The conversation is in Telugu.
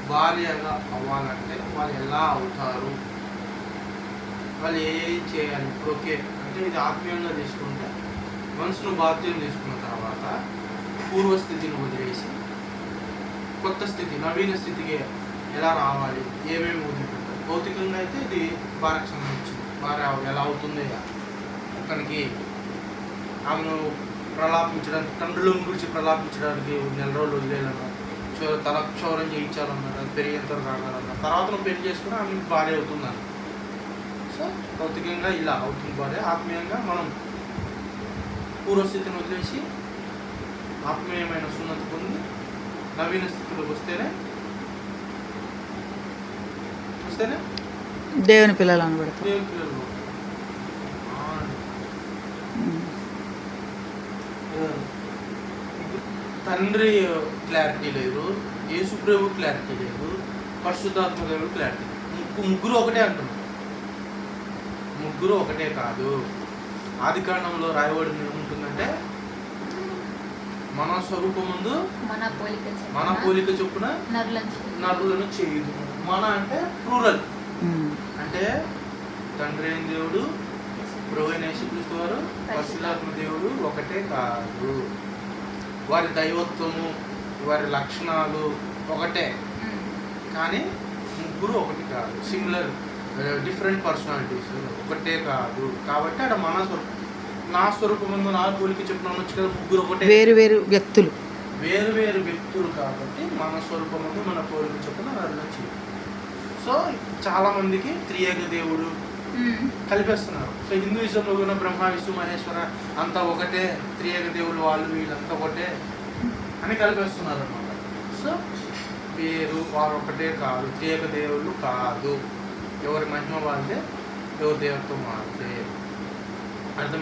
భార్యగా అవ్వాలంటే వాళ్ళు ఎలా అవుతారు, వాళ్ళు ఏం చేయాలి. ఇప్పుడు ఓకే అంటే ఇది ఆత్మీయంగా తీసుకుంటే మనసును బాధ్యం తీసుకున్న తర్వాత పూర్వస్థితిని వదిలేసి కొత్త స్థితి, నవీన స్థితికి ఎలా రావాలి, ఏమేమి వదిలిపెట్టాలి. భౌతికంగా అయితే ఇది భార్యకు సంబంధించింది. భార్య ఎలా అవుతుంది, ఒకరికి ఆమెను ప్రలాపించడానికి, తండ్రుల గురించి ప్రలాపించడానికి 1 నెల రోజులు వదిలేయాలన్నారు, తలక్షౌరం చేయించాలన్నారు, అది పెరిగేంత రాగాలన్నారు. తర్వాత నువ్వు పెళ్లి చేసుకుని ఆమె భార్య అవుతుందని. సో భౌతికంగా ఇలా అవుతుంది భార్య. ఆత్మీయంగా మనం పూర్వస్థితిని వదిలేసి ఆత్మీయమైన సున్నతి పొంది నవీన స్థితిలోకి వస్తేనే దేవుని పిల్లలు అనబడతారు. దేవుని పిల్లలు. తండ్రి క్లారిటీ లేదు, యేసు ప్రభు క్లారిటీ లేదు, పరిశుద్ధాత్మ దేవుడు క్లారిటీ. ముగ్గురు ఒకటే అంటున్నారు. ముగ్గురు ఒకటే కాదు. ఆది కాండంలో రాయబడింది ఏముంటుందంటే మన స్వరూపమందు మన పోలిక చొప్పున నరులను చేయదు. మన అంటే ప్లూరల్, అంటే తండ్రి అయిన దేవుడు, ప్రభు అయిన యేసుక్రీస్తు వారు, పరిశుద్ధాత్మ దేవుడు ఒకటే కాదు. వారి దైవత్వము, వారి లక్షణాలు ఒకటే, కానీ ముగ్గురు ఒకటి కాదు. సిమిలర్, డిఫరెంట్ పర్సనాలిటీస్, ఒకటే కాదు. కాబట్టి అక్కడ మన నా స్వరూపమందు నా పోలిక చెప్పిన అనొచ్చు కదా. ముగ్గురు ఒకటే, వేరు వేరు వ్యక్తులు కాబట్టి మన స్వరూపమందు మన పోలిక చెప్పిన అనొచ్చు. సో చాలా మందికి త్రియేక దేవుడు కలిపేస్తున్నారు. సో హిందూయిజంలో కూడా బ్రహ్మ విష్ణు మహేశ్వర అంతా ఒకటే, త్రియేక దేవుడు వాళ్ళు వీళ్ళంతా ఒకటే అని కలిపేస్తున్నారు అన్నమాట. సో పేరు వారు ఒకటే కాదు, త్రియేక దేవుళ్ళు కాదు. ఎవరి మహిమ వాళ్ళే, ఎవరి దేవత్వం వాళ్ళే. అర్థం